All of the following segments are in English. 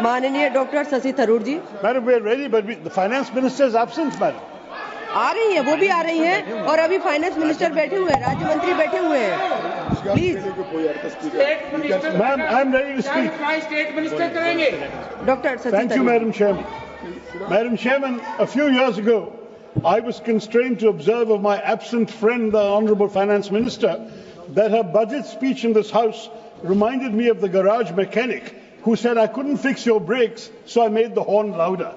माननीय doctor Shashi Tharoor ji. Madam, we are ready, but the finance minister is absent, madam. आ रही हैं, वो भी आ रही हैं और अभी फाइनेंस मिनिस्टर बैठे हुए हैं, राज्य मंत्री बैठे हुए हैं। Please Ma'am, I am ready to speak. State minister करेंगे। Doctor Shashi Thank you, Tharoor. Madam Chairman. Madam Chairman, a few years ago, I was constrained to observe of my absent friend, the Honourable Finance Minister, that her budget speech in this House reminded me of the garage mechanic who said, "I couldn't fix your brakes, so I made the horn louder."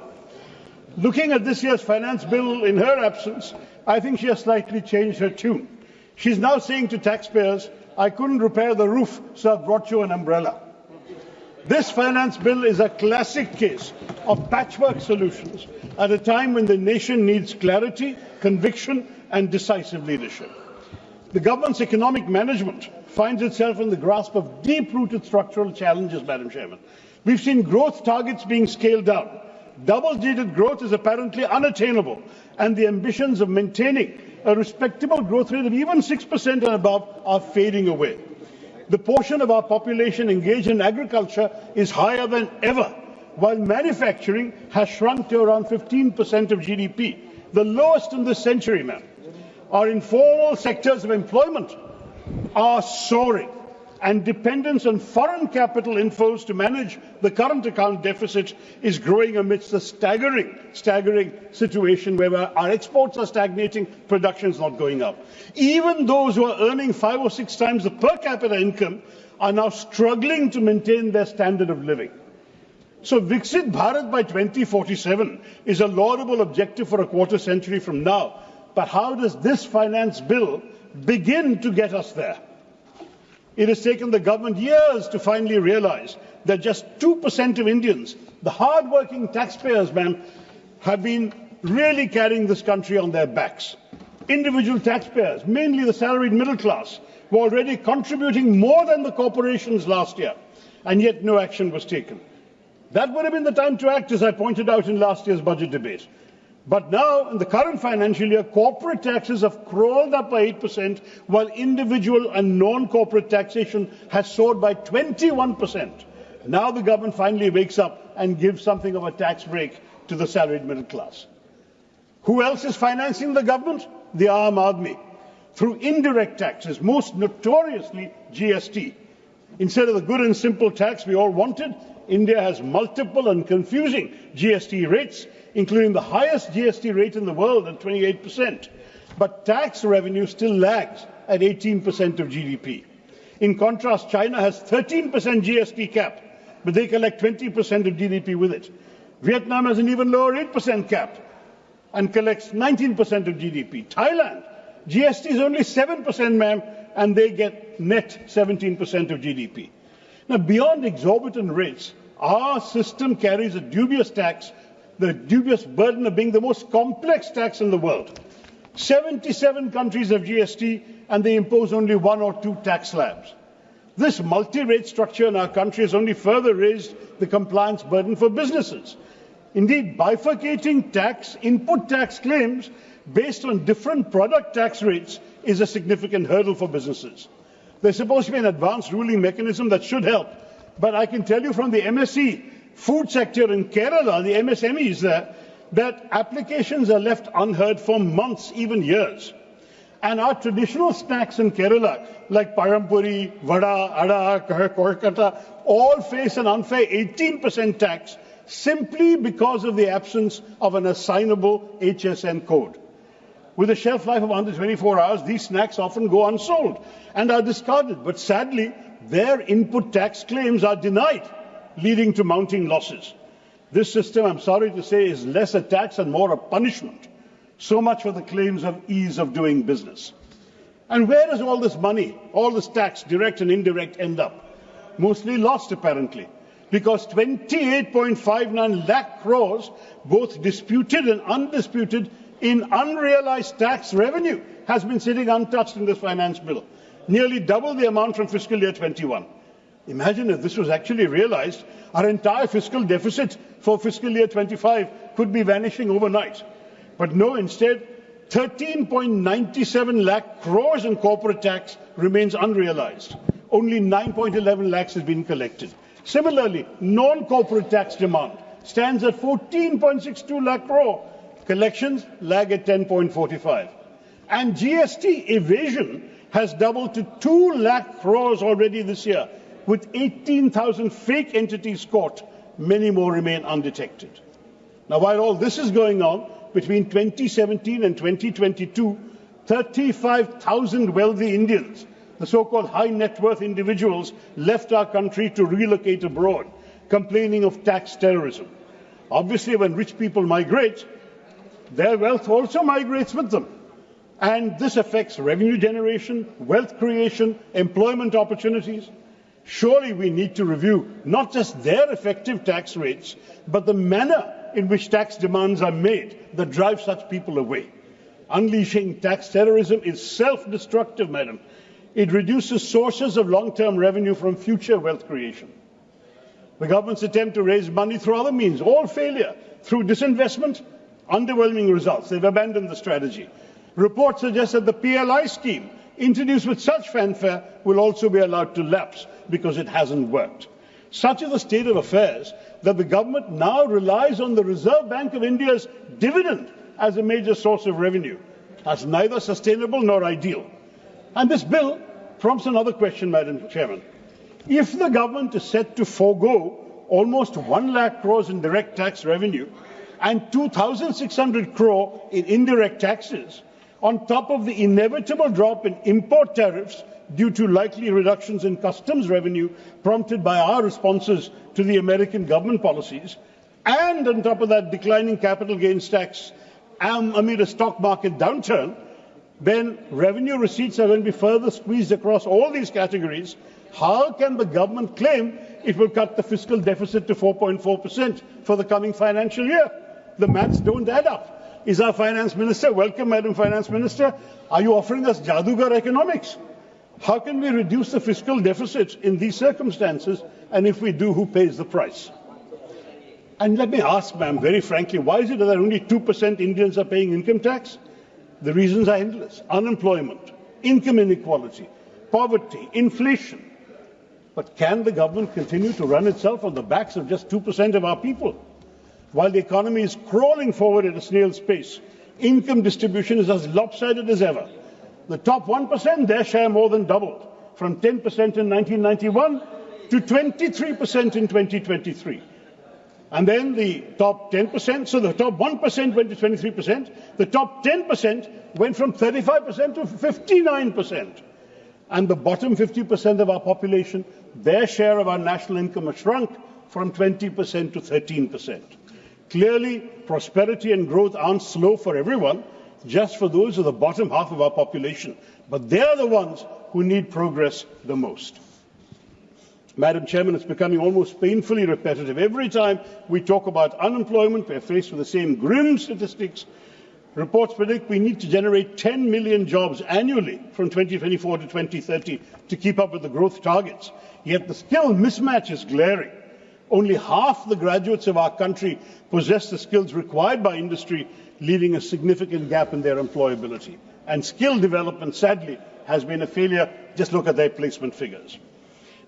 Looking at this year's finance bill in her absence, I think she has slightly changed her tune. She's now saying to taxpayers, "I couldn't repair the roof, so I brought you an umbrella." This finance bill is a classic case of patchwork solutions at a time when the nation needs clarity, conviction and decisive leadership. The government's economic management finds itself in the grasp of deep-rooted structural challenges, Madam Chairman. We've seen growth targets being scaled down. Double-digit growth is apparently unattainable, and the ambitions of maintaining a respectable growth rate of even 6% and above are fading away. The portion of our population engaged in agriculture is higher than ever, while manufacturing has shrunk to around 15% of GDP, the lowest in this century, ma'am. Our informal sectors of employment are soaring, and dependence on foreign capital inflows to manage the current account deficit is growing amidst a staggering situation where our exports are stagnating, production is not going up. Even those who are earning 5 or 6 times the per capita income are now struggling to maintain their standard of living. So Viksit Bharat by 2047 is a laudable objective for a quarter century from now. But how does this finance bill begin to get us there? It has taken the government years to finally realize that just 2% of Indians, the hard-working taxpayers, ma'am, have been really carrying this country on their backs. Individual taxpayers, mainly the salaried middle class, were already contributing more than the corporations last year, and yet no action was taken. That would have been the time to act, as I pointed out in last year's budget debate. But now, in the current financial year, corporate taxes have crawled up by 8%, while individual and non-corporate taxation has soared by 21%. Now the government finally wakes up and gives something of a tax break to the salaried middle class. Who else is financing the government? The Aam Aadmi, through indirect taxes, most notoriously GST. Instead of the good and simple tax we all wanted, India has multiple and confusing GST rates, including the highest GST rate in the world at 28%. But tax revenue still lags at 18% of GDP. In contrast, China has 13% GST cap, but they collect 20% of GDP with it. Vietnam has an even lower 8% cap and collects 19% of GDP. Thailand, GST is only 7%, ma'am, and they get net 17% of GDP. Now, beyond exorbitant rates, our system carries a dubious tax, the dubious burden of being the most complex tax in the world. 77 countries have GST, and they impose only 1 or 2 tax slabs. This multi-rate structure in our country has only further raised the compliance burden for businesses. Indeed, bifurcating input tax claims based on different product tax rates is a significant hurdle for businesses. There's supposed to be an advanced ruling mechanism that should help. But I can tell you from the MSE food sector in Kerala, the MSMEs there, that applications are left unheard for months, even years. And our traditional snacks in Kerala, like parampuri, vada, ada, korkata, all face an unfair 18% tax simply because of the absence of an assignable HSN code. With a shelf life of under 24 hours, these snacks often go unsold and are discarded. But sadly, their input tax claims are denied, leading to mounting losses. This system, I'm sorry to say, is less a tax and more a punishment. So much for the claims of ease of doing business. And where does all this money, all this tax, direct and indirect, end up? Mostly lost, apparently, because 28.59 lakh crores, both disputed and undisputed, in unrealized tax revenue has been sitting untouched in this finance bill, nearly double the amount from fiscal year 21. Imagine if this was actually realized, our entire fiscal deficit for fiscal year 25 could be vanishing overnight. But no, instead, 13.97 lakh crores in corporate tax remains unrealized. Only 9.11 lakhs has been collected. Similarly, non-corporate tax demand stands at 14.62 lakh crore. Collections lag at 10.45. And GST evasion has doubled to 2 lakh crores already this year, with 18,000 fake entities caught. Many more remain undetected. Now, while all this is going on, between 2017 and 2022, 35,000 wealthy Indians, the so-called high net worth individuals, left our country to relocate abroad, complaining of tax terrorism. Obviously, when rich people migrate, their wealth also migrates with them. And this affects revenue generation, wealth creation, employment opportunities. Surely we need to review not just their effective tax rates, but the manner in which tax demands are made that drive such people away. Unleashing tax terrorism is self-destructive, madam. It reduces sources of long-term revenue from future wealth creation. The government's attempt to raise money through other means, all failure. Through disinvestment, underwhelming results. They've abandoned the strategy. Reports suggest that the PLI scheme, introduced with such fanfare, will also be allowed to lapse because it hasn't worked. Such is the state of affairs that the government now relies on the Reserve Bank of India's dividend as a major source of revenue. That's neither sustainable nor ideal. And this bill prompts another question, Madam Chairman. If the government is set to forego almost 1 lakh crores in direct tax revenue and 2,600 crore in indirect taxes, on top of the inevitable drop in import tariffs due to likely reductions in customs revenue prompted by our responses to the American government policies, and on top of that declining capital gains tax amid a stock market downturn, then revenue receipts are going to be further squeezed across all these categories. How can the government claim it will cut the fiscal deficit to 4.4% for the coming financial year? The maths don't add up. Is our finance minister, welcome Madam Finance Minister, are you offering us Jadugar economics? How can we reduce the fiscal deficit in these circumstances? And if we do, who pays the price? And let me ask, ma'am, very frankly, why is it that only 2% Indians are paying income tax? The reasons are endless. Unemployment, income inequality, poverty, inflation. But can the government continue to run itself on the backs of just 2% of our people? While the economy is crawling forward at a snail's pace, income distribution is as lopsided as ever. The top 1%, their share more than doubled, from 10% in 1991 to 23% in 2023. And then the top 10%, so the top 1% went to 23%, the top 10% went from 35% to 59%. And the bottom 50% of our population, their share of our national income has shrunk from 20% to 13%. Clearly, prosperity and growth aren't slow for everyone, just for those of the bottom half of our population. But they're the ones who need progress the most. Madam Chairman, it's becoming almost painfully repetitive. Every time we talk about unemployment, we're faced with the same grim statistics. Reports predict we need to generate 10 million jobs annually from 2024 to 2030 to keep up with the growth targets. Yet the skill mismatch is glaring. Only half the graduates of our country possess the skills required by industry, leaving a significant gap in their employability. And skill development, sadly, has been a failure. Just look at their placement figures.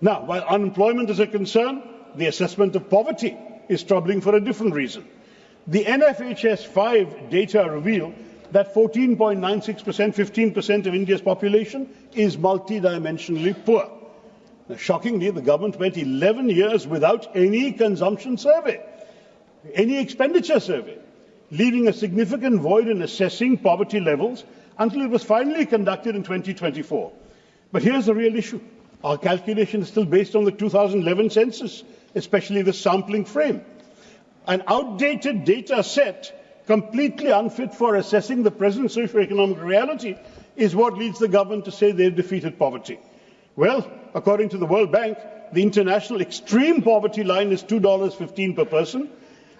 Now, while unemployment is a concern, the assessment of poverty is troubling for a different reason. The NFHS 5 data reveal that 14.96%, 15% of India's population is multidimensionally poor. Now, shockingly, the government went 11 years without any consumption survey, any expenditure survey, leaving a significant void in assessing poverty levels until it was finally conducted in 2024. But here's the real issue. Our calculation is still based on the 2011 census, especially the sampling frame. An outdated data set, completely unfit for assessing the present socio-economic reality, is what leads the government to say they've defeated poverty. Well, according to the World Bank, the international extreme poverty line is $2.15 per person,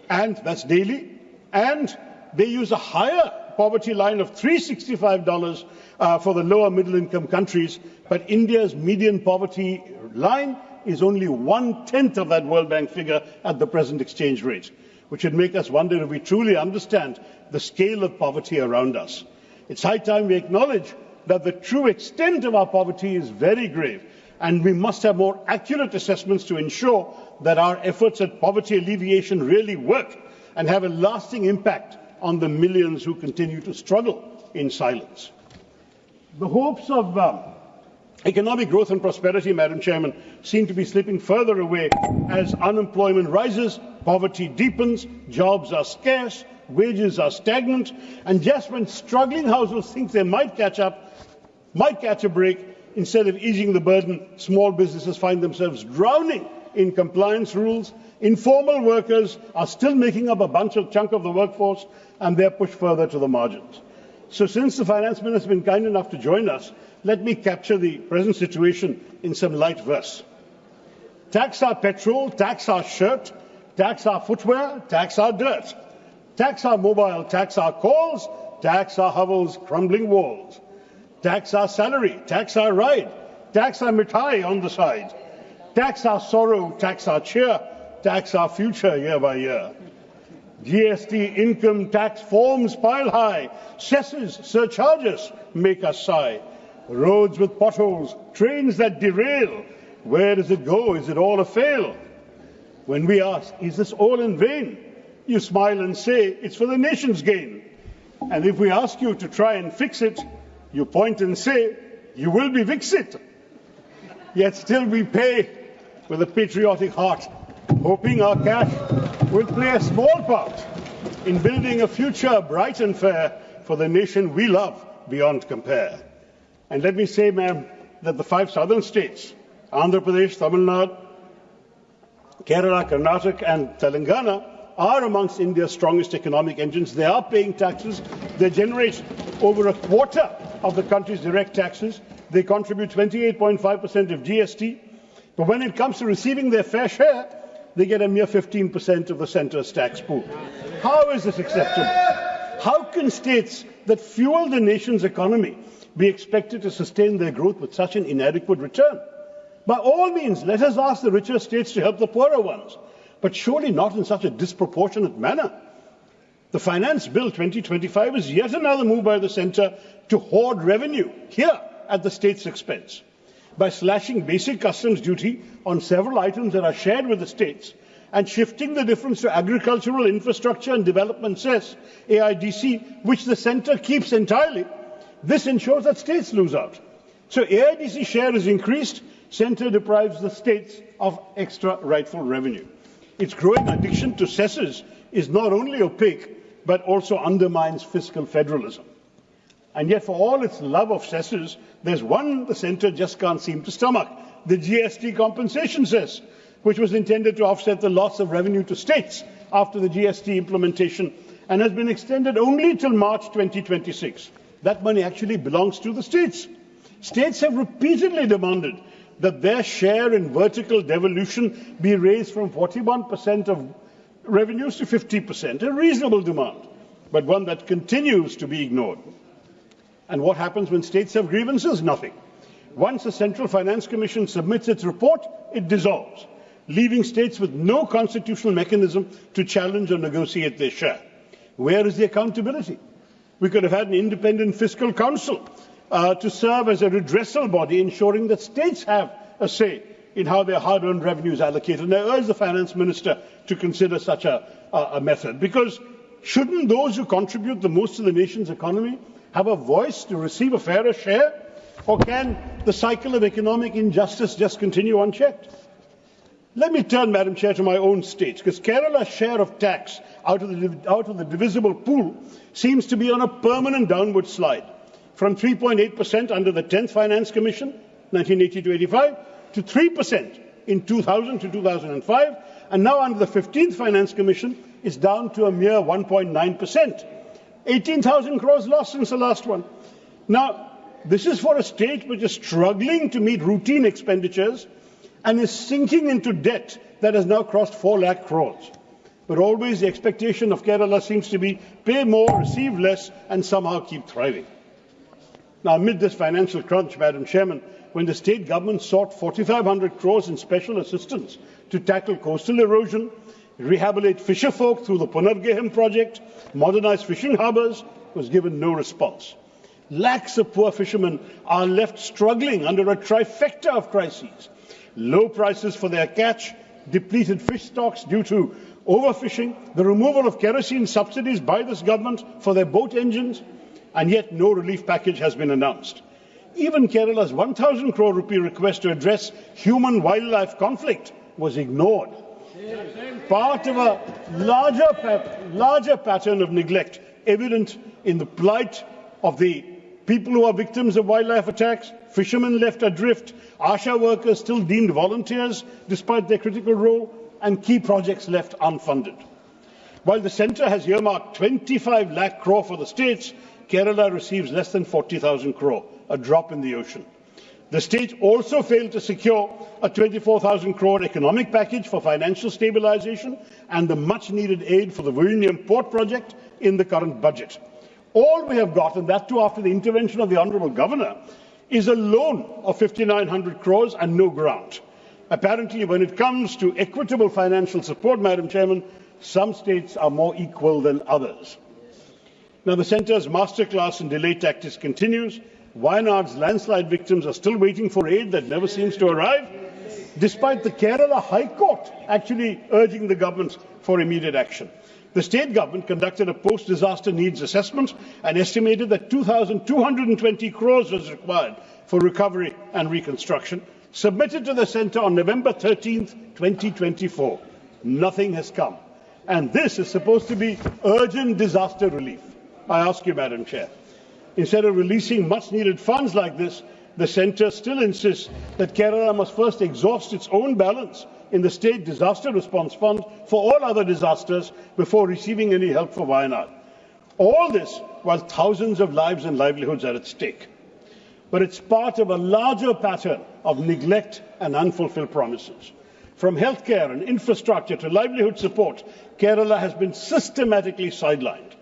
and that's daily, and they use a higher poverty line of $365 for the lower middle income countries, but India's median poverty line is only 1/10 of that World Bank figure at the present exchange rate, which should make us wonder if we truly understand the scale of poverty around us. It's high time we acknowledge that the true extent of our poverty is very grave, and we must have more accurate assessments to ensure that our efforts at poverty alleviation really work and have a lasting impact on the millions who continue to struggle in silence. The hopes of economic growth and prosperity, Madam Chairman, seem to be slipping further away as unemployment rises, poverty deepens, jobs are scarce, wages are stagnant, and just when struggling households think they might catch a break, instead of easing the burden, small businesses find themselves drowning in compliance rules. Informal workers are still making up a chunk of the workforce, and they're pushed further to the margins. So since the Finance Minister has been kind enough to join us, let me capture the present situation in some light verse. Tax our petrol, tax our shirt, tax our footwear, tax our dirt. Tax our mobile, tax our calls, tax our hovels, crumbling walls. Tax our salary, tax our ride, tax our mithai on the side. Tax our sorrow, tax our cheer, tax our future year by year. GST income tax forms pile high, cesses, surcharges make us sigh. Roads with potholes, trains that derail, where does it go? Is it all a fail? When we ask, is this all in vain? You smile and say, it's for the nation's gain. And if we ask you to try and fix it, you point and say, you will be Vixit. Yet still we pay with a patriotic heart, hoping our cash will play a small part in building a future bright and fair for the nation we love beyond compare. And let me say, ma'am, that the 5 southern states, Andhra Pradesh, Tamil Nadu, Kerala, Karnataka and Telangana, are amongst India's strongest economic engines. They are paying taxes. They generate over a quarter of the country's direct taxes. They contribute 28.5% of GST. But when it comes to receiving their fair share, they get a mere 15% of the centre's tax pool. How is this acceptable? How can states that fuel the nation's economy be expected to sustain their growth with such an inadequate return? By all means, let us ask the richer states to help the poorer ones, but surely not in such a disproportionate manner. The Finance Bill 2025 is yet another move by the centre to hoard revenue here at the state's expense. By slashing basic customs duty on several items that are shared with the states and shifting the difference to agricultural infrastructure and development cess, AIDC, which the centre keeps entirely, this ensures that states lose out. So AIDC share is increased, centre deprives the states of extra rightful revenue. Its growing addiction to cesses is not only opaque, but also undermines fiscal federalism. And yet, for all its love of cesses, there's one the centre just can't seem to stomach, the GST compensation cess, which was intended to offset the loss of revenue to states after the GST implementation and has been extended only till March 2026. That money actually belongs to the states. States have repeatedly demanded that their share in vertical devolution be raised from 41% of revenues to 50%, a reasonable demand, but one that continues to be ignored. And what happens when states have grievances? Nothing. Once the Central Finance Commission submits its report, it dissolves, leaving states with no constitutional mechanism to challenge or negotiate their share. Where is the accountability? We could have had an independent fiscal council to serve as a redressal body, ensuring that states have a say in how their hard-earned revenue is allocated. And I urge the Finance Minister to consider such a method, because shouldn't those who contribute the most to the nation's economy have a voice to receive a fairer share? Or can the cycle of economic injustice just continue unchecked? Let me turn, Madam Chair, to my own state, because Kerala's share of tax out of the divisible pool seems to be on a permanent downward slide, from 3.8% under the 10th Finance Commission, 1980 to 85, to 3% in 2000 to 2005, and now under the 15th Finance Commission, it's down to a mere 1.9%. 18,000 crores lost since the last one. Now, this is for a state which is struggling to meet routine expenditures and is sinking into debt that has now crossed 4 lakh crores. But always the expectation of Kerala seems to be pay more, receive less, and somehow keep thriving. Now, amid this financial crunch, Madam Chairman, when the state government sought 4,500 crores in special assistance to tackle coastal erosion, rehabilitate fisher folk through the Punargeham project, modernize fishing harbours, was given no response. Lakhs of poor fishermen are left struggling under a trifecta of crises: low prices for their catch, depleted fish stocks due to overfishing, the removal of kerosene subsidies by this government for their boat engines, and yet no relief package has been announced. Even Kerala's 1,000 crore rupee request to address human-wildlife conflict was ignored. Part of a larger pattern of neglect evident in the plight of the people who are victims of wildlife attacks, fishermen left adrift, ASHA workers still deemed volunteers despite their critical role, and key projects left unfunded. While the centre has earmarked 25 lakh crore for the states, Kerala receives less than 40,000 crore, a drop in the ocean. The state also failed to secure a 24,000 crore economic package for financial stabilisation and the much-needed aid for the Vilnius port project in the current budget. All we have got, and that too after the intervention of the Honourable Governor, is a loan of 5,900 crores and no grant. Apparently, when it comes to equitable financial support, Madam Chairman, some states are more equal than others. Now, the centre's masterclass in delay tactics continues. Wayanad's landslide victims are still waiting for aid that never seems to arrive, despite the Kerala High Court actually urging the government for immediate action. The state government conducted a post-disaster needs assessment and estimated that 2,220 crores was required for recovery and reconstruction, submitted to the centre on November 13th, 2024. Nothing has come. And this is supposed to be urgent disaster relief. I ask you, Madam Chair, instead of releasing much-needed funds like this, the centre still insists that Kerala must first exhaust its own balance in the State Disaster Response Fund for all other disasters before receiving any help for Wayanad. All this while thousands of lives and livelihoods are at stake. But it's part of a larger pattern of neglect and unfulfilled promises. From healthcare and infrastructure to livelihood support, Kerala has been systematically sidelined.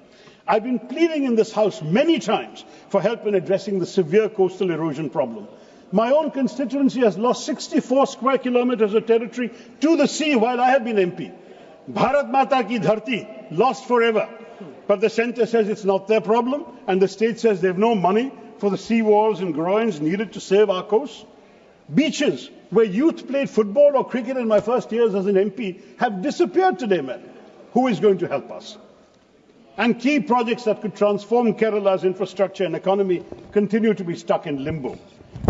I've been pleading in this House many times for help in addressing the severe coastal erosion problem. My own constituency has lost 64 square kilometers of territory to the sea while I have been MP. Bharat Mata ki dharti, lost forever. But the centre says it's not their problem, and the state says they have no money for the sea walls and groins needed to save our coast. Beaches where youth played football or cricket in my first years as an MP have disappeared today, man. Who is going to help us? And key projects that could transform Kerala's infrastructure and economy continue to be stuck in limbo.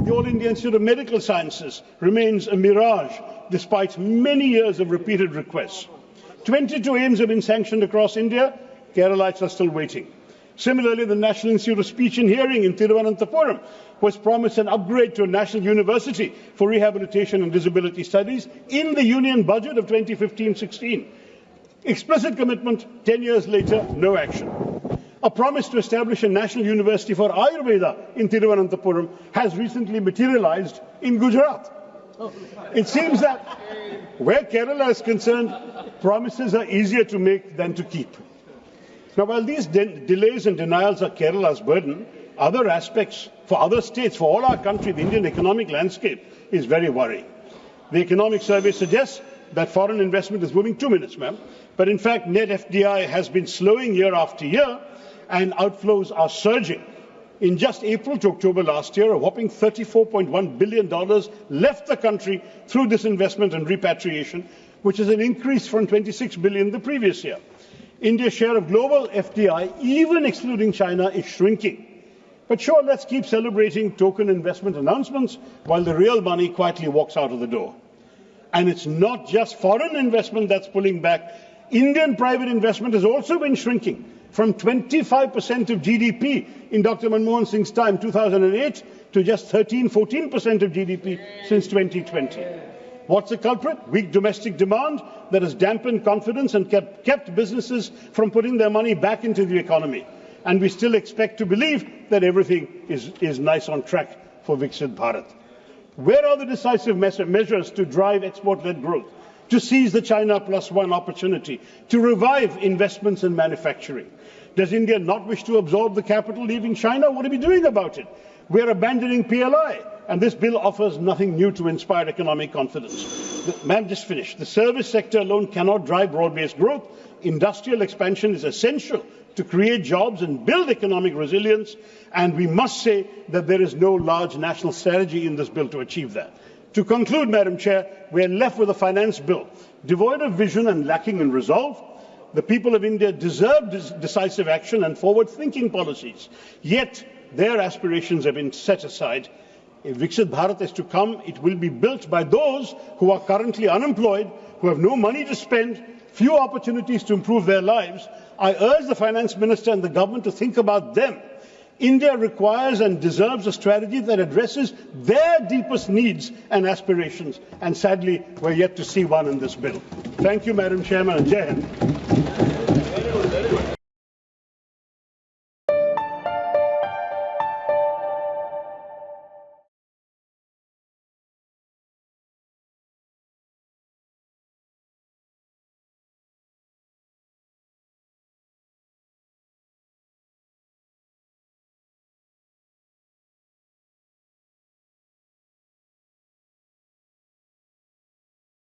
The All India Institute of Medical Sciences remains a mirage despite many years of repeated requests. 22 aims have been sanctioned across India. Keralites are still waiting. Similarly, the National Institute of Speech and Hearing in Thiruvananthapuram was promised an upgrade to a national university for rehabilitation and disability studies in the union budget of 2015-16. Explicit commitment, 10 years later, no action. A promise to establish a national university for Ayurveda in Thiruvananthapuram has recently materialized in Gujarat. It seems that where Kerala is concerned, promises are easier to make than to keep. Now, while these delays and denials are Kerala's burden, other aspects for other states, for all our country, the Indian economic landscape is very worrying. The economic survey suggests that foreign investment is moving 2 minutes, ma'am. But in fact, net FDI has been slowing year after year, and outflows are surging. In just April to October last year, a whopping $34.1 billion left the country through disinvestment and repatriation, which is an increase from $26 billion the previous year. India's share of global FDI, even excluding China, is shrinking. But sure, let's keep celebrating token investment announcements while the real money quietly walks out of the door. And it's not just foreign investment that's pulling back. Indian private investment has also been shrinking from 25% of GDP in Dr. Manmohan Singh's time, 2008, to just 13-14% of GDP since 2020. What's the culprit? Weak domestic demand that has dampened confidence and kept businesses from putting their money back into the economy. And we still expect to believe that everything is nice on track for Viksit Bharat. Where are the decisive measures to drive export-led growth, to seize the China +1 opportunity, to revive investments in manufacturing? Does India not wish to absorb the capital leaving China? What are we doing about it? We are abandoning PLI, and this bill offers nothing new to inspire economic confidence. Ma'am, just finished. The service sector alone cannot drive broad-based growth. Industrial expansion is essential to create jobs and build economic resilience, and we must say that there is no large national strategy in this bill to achieve that. To conclude, Madam Chair, we are left with a finance bill devoid of vision and lacking in resolve. The people of India deserve decisive action and forward-thinking policies. Yet their aspirations have been set aside. If Viksit Bharat is to come, it will be built by those who are currently unemployed, who have no money to spend, few opportunities to improve their lives. I urge the Finance Minister and the government to think about them. India requires and deserves a strategy that addresses their deepest needs and aspirations. And sadly, we're yet to see one in this bill. Thank you, Madam Chairman, and Jai Hind.